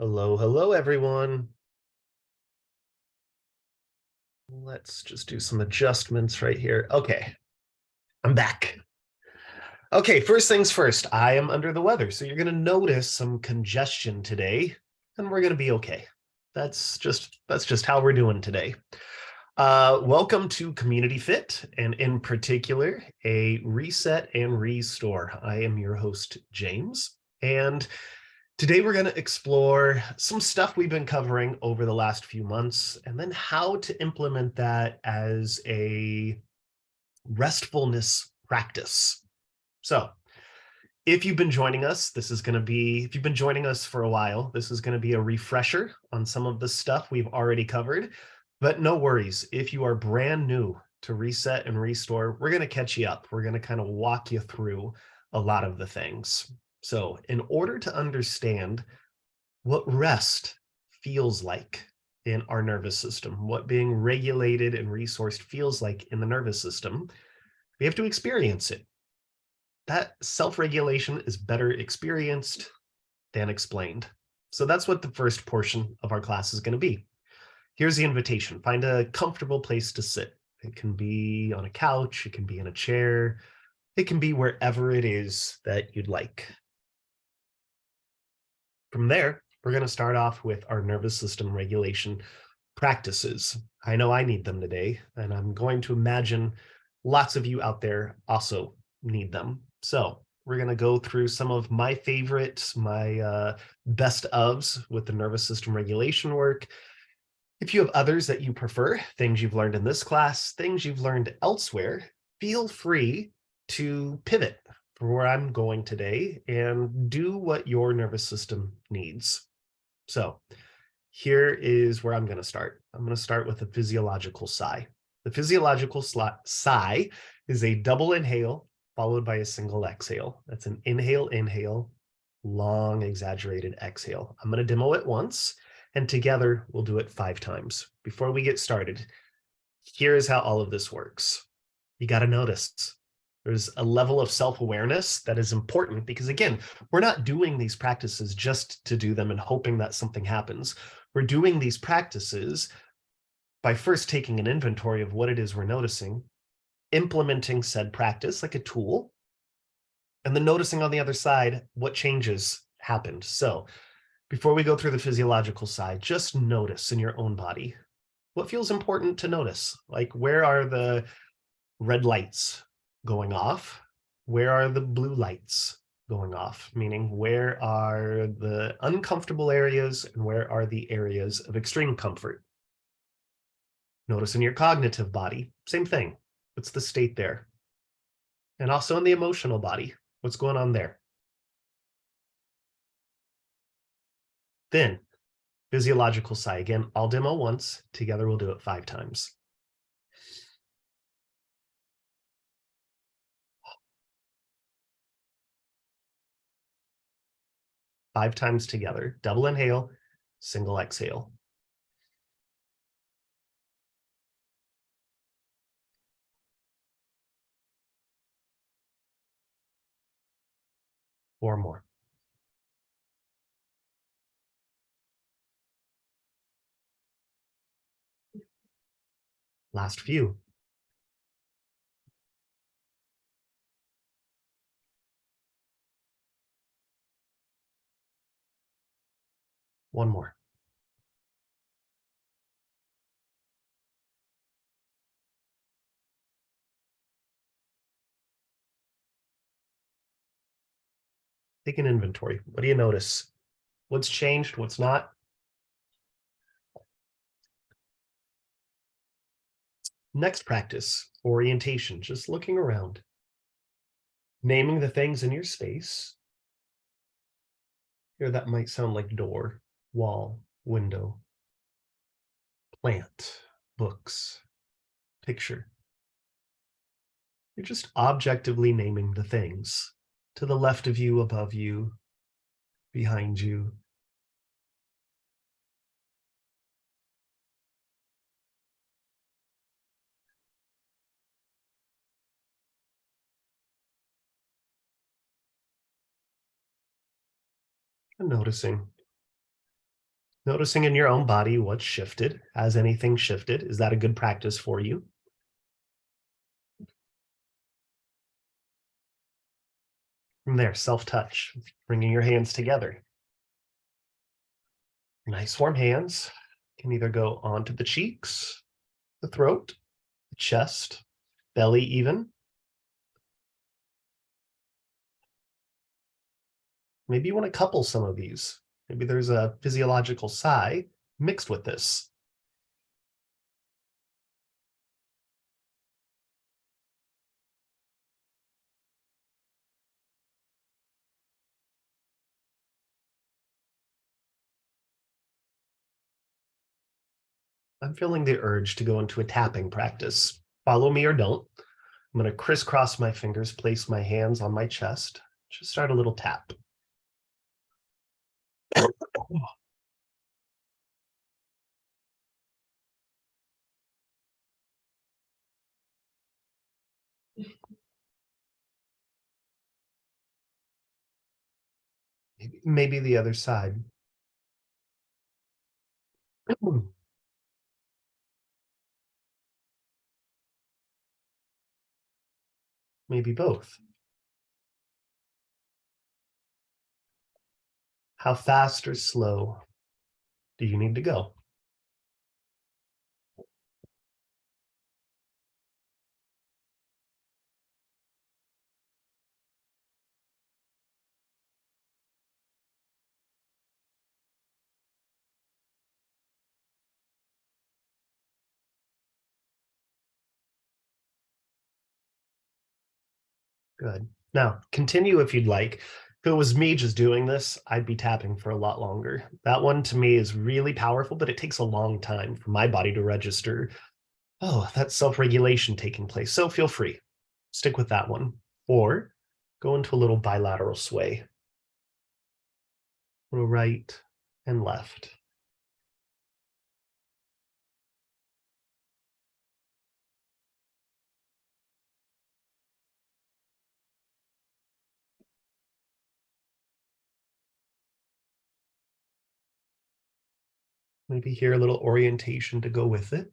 Hello, hello, everyone. Let's just do some adjustments right here. Okay, I'm back. Okay, first things first, I am under the weather, so you're going to notice some congestion today, and we're going to be okay. That's just how we're doing today. Welcome to Community Fit, and in particular, a reset and restore. I am your host, James, and today, we're going to explore some stuff we've been covering over the last few months, and then how to implement that as a restfulness practice. So, if you've been joining us, if you've been joining us for a while, this is going to be a refresher on some of the stuff we've already covered. But no worries, if you are brand new to reset and restore, we're going to catch you up. We're going to kind of walk you through a lot of the things. So, in order to understand what rest feels like in our nervous system, what being regulated and resourced feels like in the nervous system, we have to experience it. That self-regulation is better experienced than explained. So that's what the first portion of our class is going to be. Here's the invitation. Find a comfortable place to sit. It can be on a couch, it can be in a chair, it can be wherever it is that you'd like. From there, we're going to start off with our nervous system regulation practices. I know I need them today, and I'm going to imagine lots of you out there also need them. So we're going to go through some of my favorites, my best ofs with the nervous system regulation work. If you have others that you prefer, things you've learned in this class, things you've learned elsewhere, feel free to pivot for where I'm going today and do what your nervous system needs. So here is where I'm going to start. I'm going to start with a physiological sigh. The physiological sigh is a double inhale followed by a single exhale. That's an inhale, inhale, long exaggerated exhale. I'm going to demo it once, and together we'll do it 5 times. Before we get started, here is how all of this works. You got to notice. There's a level of self-awareness that is important because, again, we're not doing these practices just to do them and hoping that something happens. We're doing these practices by first taking an inventory of what it is we're noticing, implementing said practice like a tool, and then noticing on the other side what changes happened. So before we go through the physiological side, just notice in your own body what feels important to notice. Like, where are the red lights going off? Where are the blue lights going off? Meaning, where are the uncomfortable areas and where are the areas of extreme comfort? Notice in your cognitive body, same thing. What's the state there? And also in the emotional body, what's going on there? Then, physiological sigh. Again, I'll demo once. Together, we'll do it 5 times. Five times together. Double inhale, single exhale. Four more. Last few. One more. Take an inventory. What do you notice? What's changed? What's not? Next practice, orientation, just looking around. Naming the things in your space. Here, that might sound like door, wall, window, plant, books, picture. You're just objectively naming the things to the left of you, above you, behind you. And noticing Noticing in your own body what's shifted. Has anything shifted? Is that a good practice for you? From there, self-touch, bringing your hands together. Nice warm hands can either go onto the cheeks, the throat, the chest, belly even. Maybe you want to couple some of these. Maybe there's a physiological sigh mixed with this. I'm feeling the urge to go into a tapping practice. Follow me or don't. I'm going to crisscross my fingers, place my hands on my chest. Just start a little tap. Maybe the other side. Maybe both. How fast or slow do you need to go? Good. Now, continue if you'd like. If it was me just doing this, I'd be tapping for a lot longer. That one to me is really powerful, but it takes a long time for my body to register, oh, that's self-regulation taking place. So feel free, stick with that one. Or go into a little bilateral sway, little right and left. Maybe here a little orientation to go with it.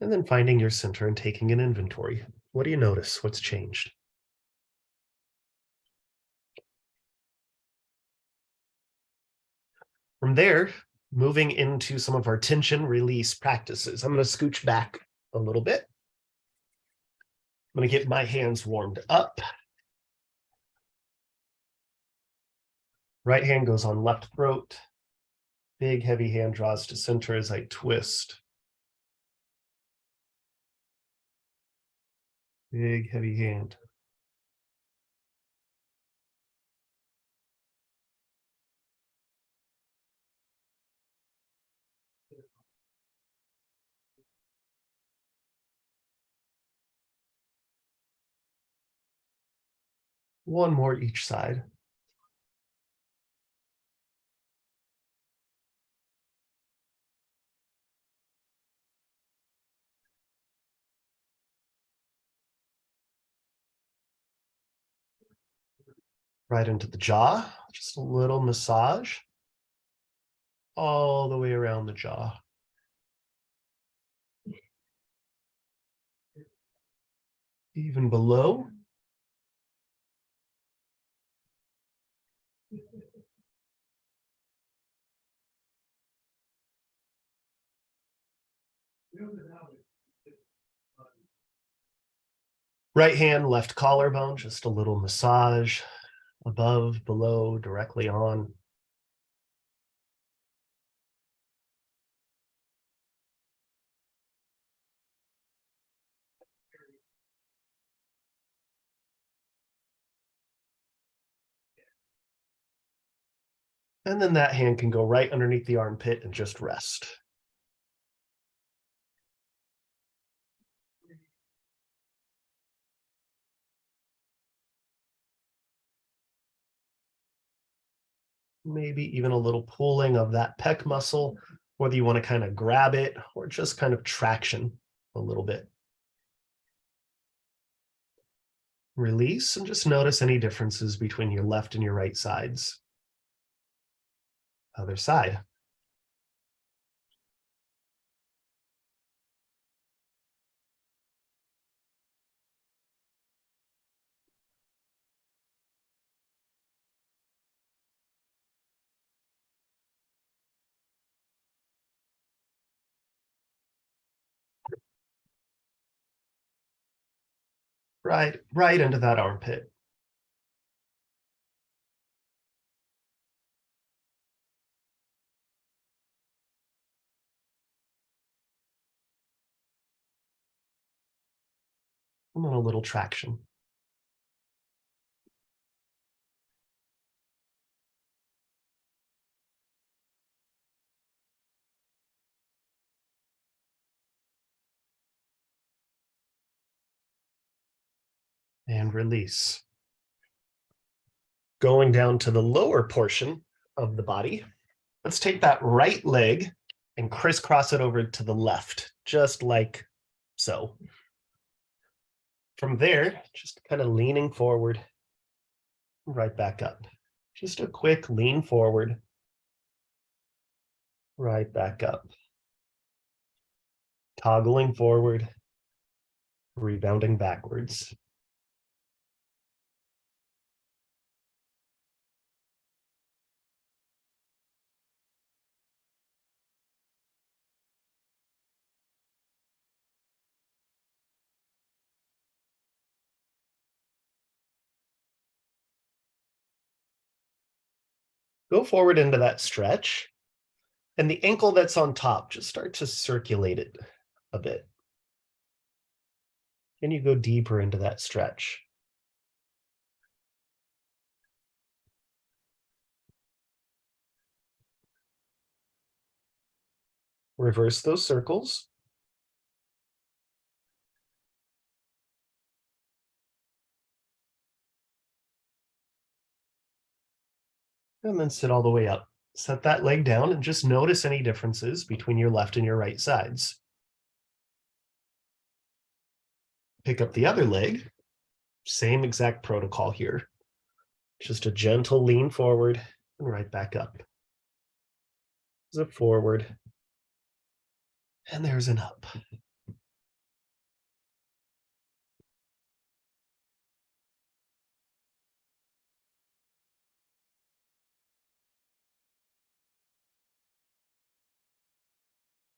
And then finding your center and taking an inventory. What do you notice? What's changed? From there, moving into some of our tension release practices. I'm going to scooch back a little bit. I'm going to get my hands warmed up. Right hand goes on left throat. Big heavy hand draws to center as I twist. Big heavy hand. One more each side. Right into the jaw, just a little massage all the way around the jaw. Even below. Right hand, left collarbone, just a little massage above, below, directly on. And then that hand can go right underneath the armpit and just rest. Maybe even a little pulling of that pec muscle, whether you want to kind of grab it or just kind of traction a little bit. Release and just notice any differences between your left and your right sides. Other side. Right into that armpit. And then a little traction. And release. Going down to the lower portion of the body, let's take that right leg and crisscross it over to the left, just like so. From there, just kind of leaning forward, right back up. Just a quick lean forward, right back up. Toggling forward, rebounding backwards. Go forward into that stretch, and the ankle that's on top, just start to circulate it a bit. And you go deeper into that stretch. Reverse those circles. And then sit all the way up. Set that leg down and just notice any differences between your left and your right sides. Pick up the other leg. Same exact protocol here. Just a gentle lean forward and right back up. Zip forward. And there's an up.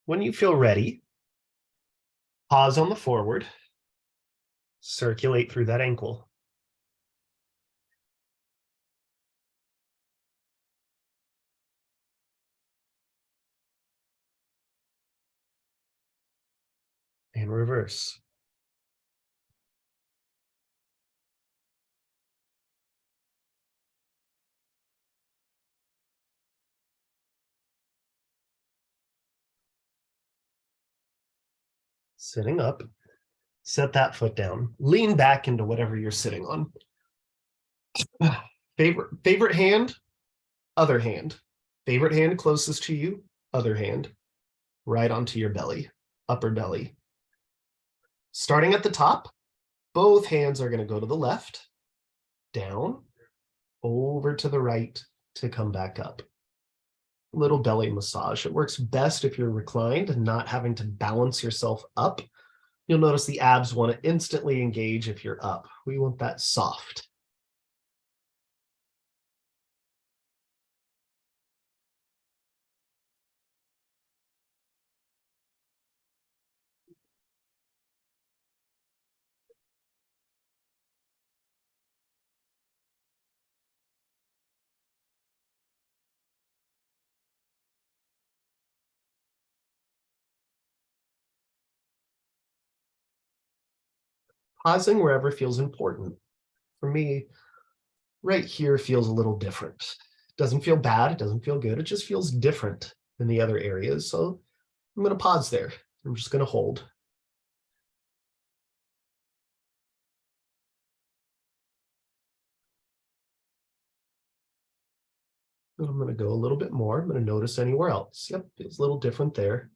When you feel ready, pause on the forward, circulate through that ankle. And reverse. Sitting up, set that foot down, lean back into whatever you're sitting on. Favorite hand, other hand. Favorite hand closest to you, other hand. Right onto your belly, upper belly. Starting at the top, both hands are going to go to the left, down, over to the right to come back up. Little belly massage. It works best if you're reclined and not having to balance yourself up. You'll notice the abs want to instantly engage if you're up. We want that soft. Pausing wherever feels important. For me, right here feels a little different. It doesn't feel bad. It doesn't feel good. It just feels different than the other areas. So I'm going to pause there. I'm just going to hold. And I'm going to go a little bit more. I'm going to notice anywhere else. Yep, feels a little different there.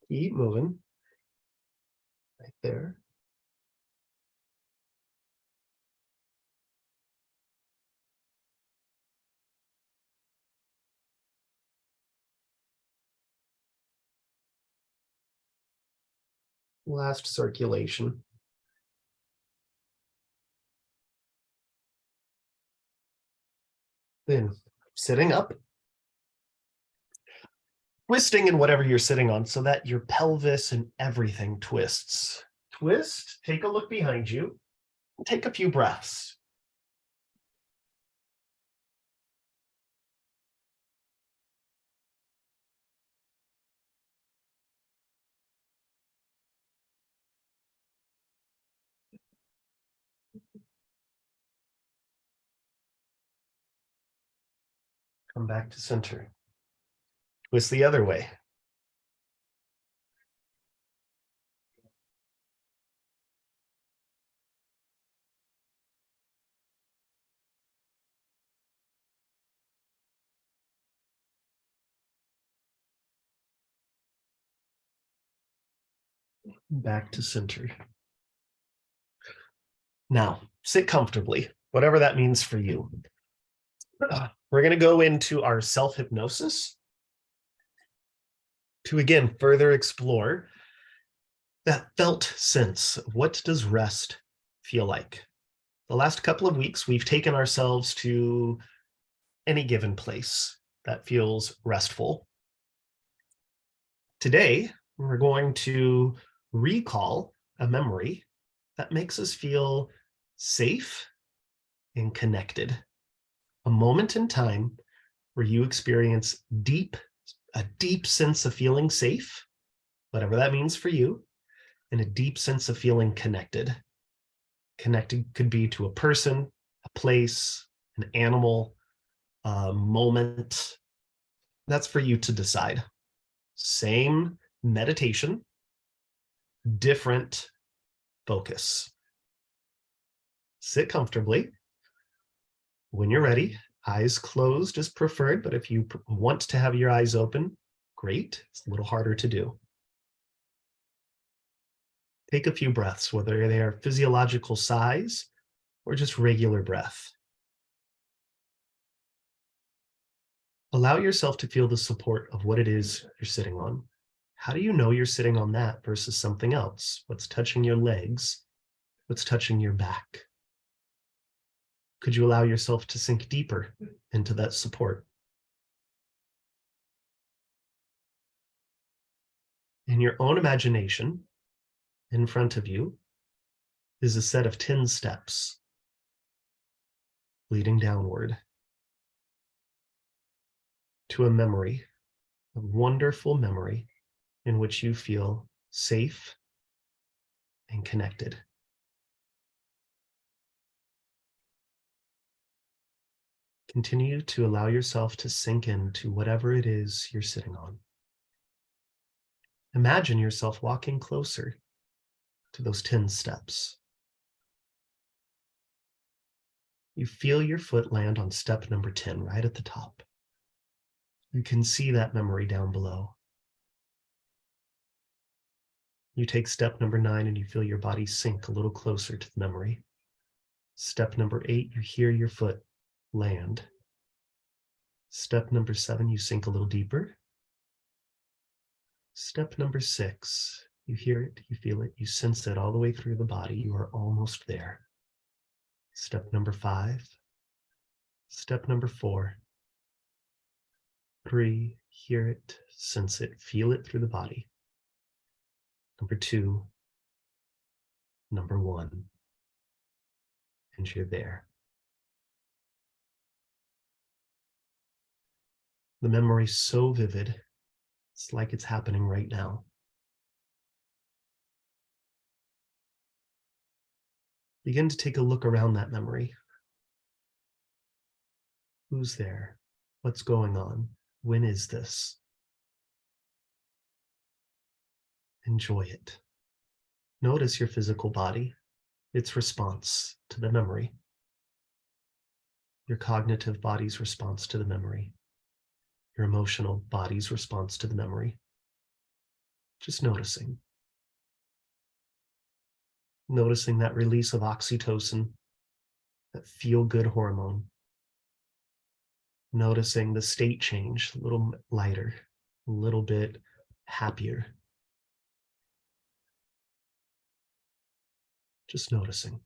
Keep moving. Right there. Last circulation. Then sitting up, twisting in whatever you're sitting on so that your pelvis and everything twists. Twist, take a look behind you, take a few breaths. Come back to center. Twist the other way. Back to center. Now, sit comfortably, whatever that means for you. We're going to go into our self-hypnosis to again further explore that felt sense of what does rest feel like. The last couple of weeks, we've taken ourselves to any given place that feels restful. Today, we're going to recall a memory that makes us feel safe and connected. A moment in time where you experience a deep sense of feeling safe, whatever that means for you, and a deep sense of feeling connected. Connected could be to a person, a place, an animal, a moment. That's for you to decide. Same meditation, different focus. Sit comfortably. When you're ready, eyes closed is preferred, but if you want to have your eyes open, great. It's a little harder to do. Take a few breaths, whether they are physiological size or just regular breath. Allow yourself to feel the support of what it is you're sitting on. How do you know you're sitting on that versus something else? What's touching your legs? What's touching your back? Could you allow yourself to sink deeper into that support? In your own imagination, in front of you is a set of 10 steps leading downward to a memory, a wonderful memory in which you feel safe and connected. Continue to allow yourself to sink into whatever it is you're sitting on. Imagine yourself walking closer to those 10 steps. You feel your foot land on step number 10, right at the top. You can see that memory down below. You take step number 9 and you feel your body sink a little closer to the memory. Step number 8, you hear your foot land. Step number 7, you sink a little deeper. Step number 6, you hear it, you feel it, you sense it all the way through the body. You are almost there. Step number 5. Step number 4. 3, hear it, sense it, feel it through the body. Number 2. Number 1. And you're there. The memory's so vivid, it's like it's happening right now. Begin to take a look around that memory. Who's there? What's going on? When is this? Enjoy it. Notice your physical body, its response to the memory. your cognitive body's response to the memory, your emotional body's response to the memory. Just noticing. Noticing that release of oxytocin, that feel-good hormone. Noticing the state change, a little lighter, a little bit happier. Just noticing.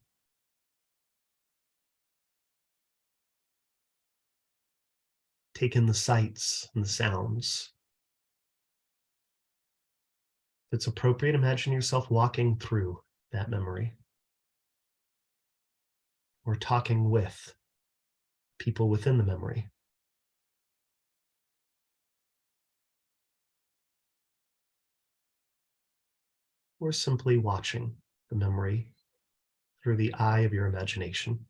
Take in the sights and the sounds. If it's appropriate, imagine yourself walking through that memory or talking with people within the memory. Or simply watching the memory through the eye of your imagination.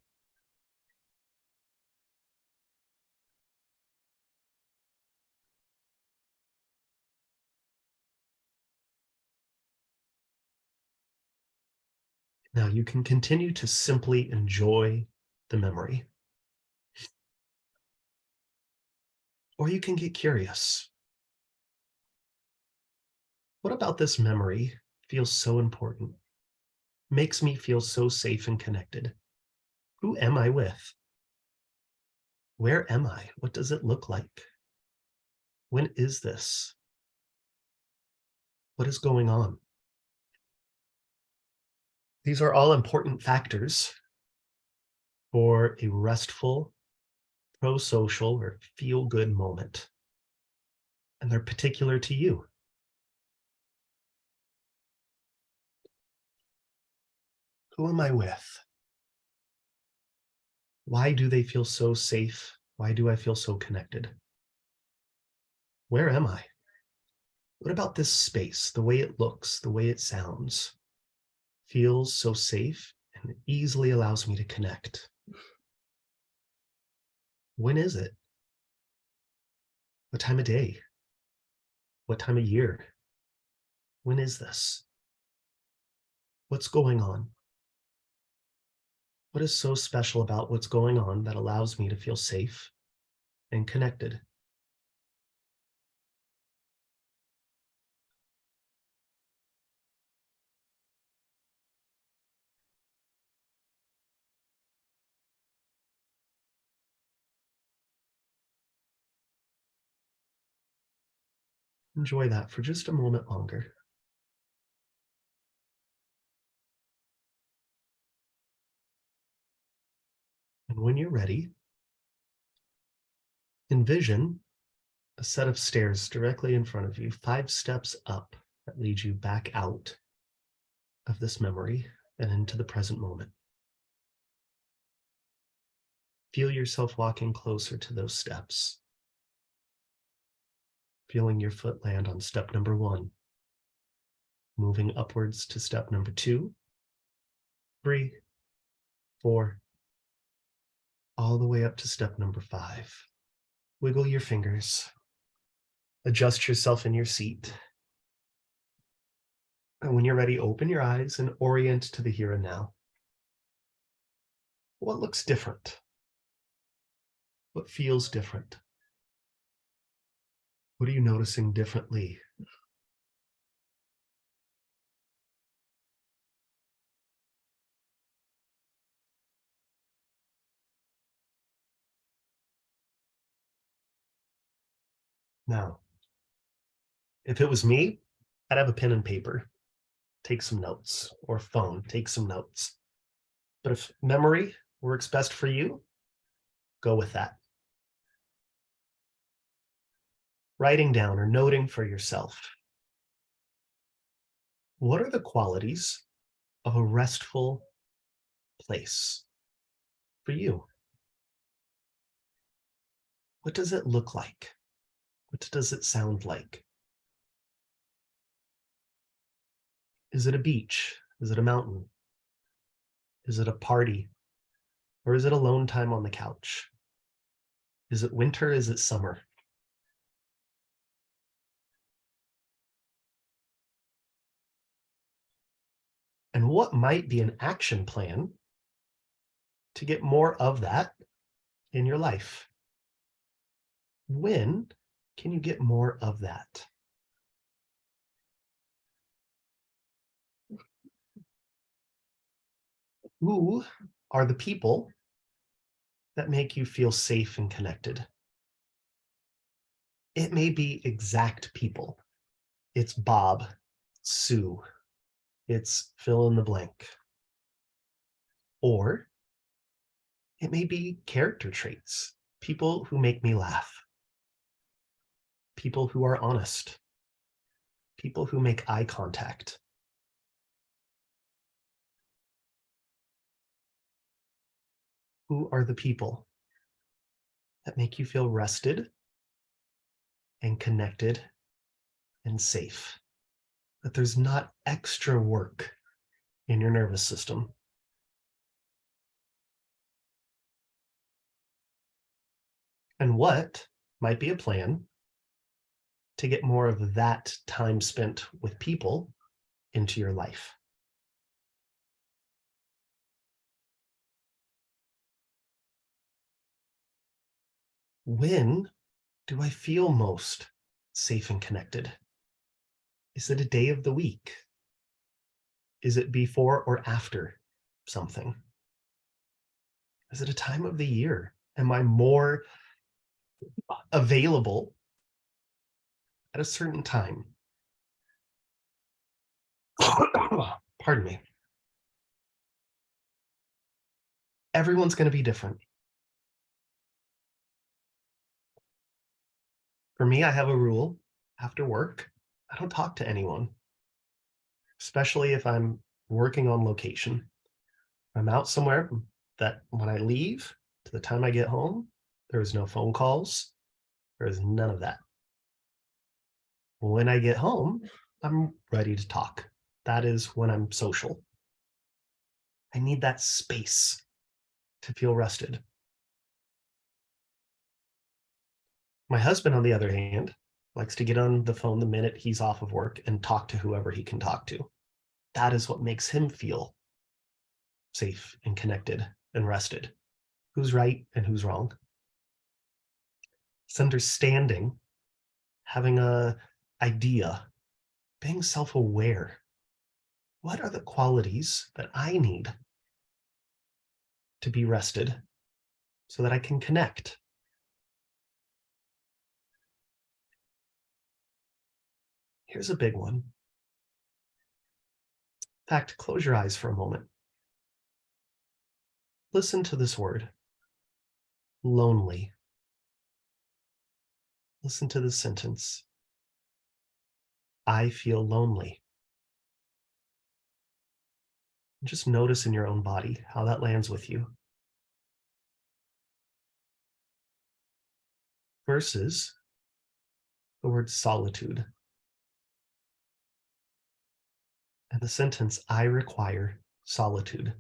Now you can continue to simply enjoy the memory. Or you can get curious. What about this memory feels so important? Makes me feel so safe and connected? Who am I with? Where am I? What does it look like? When is this? What is going on? These are all important factors for a restful, pro-social, or feel-good moment. And they're particular to you. Who am I with? Why do they feel so safe? Why do I feel so connected? Where am I? What about this space, the way it looks, the way it sounds, feels so safe and easily allows me to connect? When is it? What time of day? What time of year? When is this? What's going on? What is so special about what's going on that allows me to feel safe and connected? Enjoy that for just a moment longer. And when you're ready, envision a set of stairs directly in front of you, 5 steps up that lead you back out of this memory and into the present moment. Feel yourself walking closer to those steps. Feeling your foot land on step number 1. Moving upwards to step number 2, 3, 4, all the way up to step number 5. Wiggle your fingers. Adjust yourself in your seat. And when you're ready, open your eyes and orient to the here and now. What looks different? What feels different? What are you noticing differently? Now, if it was me, I'd have a pen and paper, take some notes, or phone, take some notes. But if memory works best for you, go with that. Writing down or noting for yourself. What are the qualities of a restful place for you? What does it look like? What does it sound like? Is it a beach? Is it a mountain? Is it a party? Or is it alone time on the couch? Is it winter? Is it summer? And what might be an action plan to get more of that in your life? When can you get more of that? Who are the people that make you feel safe and connected? It may be exact people. It's Bob, Sue, it's fill in the blank. Or it may be character traits, people who make me laugh, people who are honest, people who make eye contact. Who are the people that make you feel rested and connected and safe? That there's not extra work in your nervous system. And what might be a plan to get more of that time spent with people into your life? When do I feel most safe and connected? Is it a day of the week? Is it before or after something? Is it a time of the year? Am I more available at a certain time? Pardon me. Everyone's going to be different. For me, I have a rule. After work, I don't talk to anyone, especially if I'm working on location. I'm out somewhere that when I leave to the time I get home, there is no phone calls. There is none of that. When I get home, I'm ready to talk. That is when I'm social. I need that space to feel rested. My husband, on the other hand, likes to get on the phone the minute he's off of work and talk to whoever he can talk to. That is what makes him feel safe and connected and rested. Who's right and who's wrong? It's understanding, having a idea, being self-aware. What are the qualities that I need to be rested so that I can connect? Here's a big one. In fact, close your eyes for a moment. Listen to this word, lonely. Listen to this sentence. I feel lonely. Just notice in your own body how that lands with you. Versus the word solitude. And the sentence, I require solitude.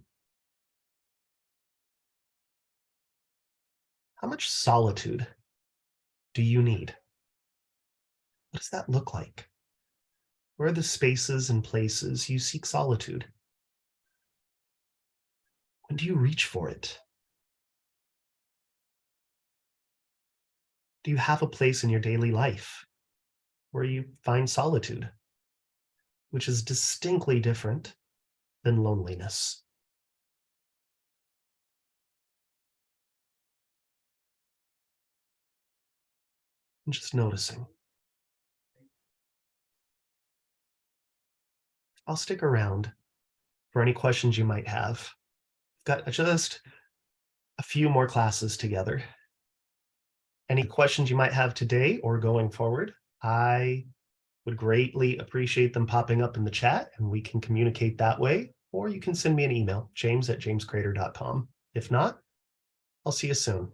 How much solitude do you need? What does that look like? Where are the spaces and places you seek solitude? When do you reach for it? Do you have a place in your daily life where you find solitude, which is distinctly different than loneliness? And just noticing. I'll stick around for any questions you might have. Got just a few more classes together. Any questions you might have today or going forward, I would greatly appreciate them popping up in the chat and we can communicate that way, or you can send me an email, james@jamescrater.com. If not, I'll see you soon.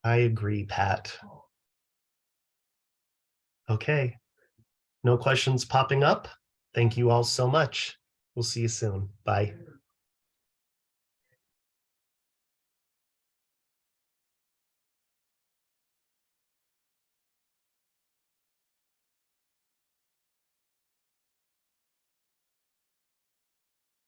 I agree, Pat. Okay, no questions popping up. Thank you all so much. We'll see you soon. Bye.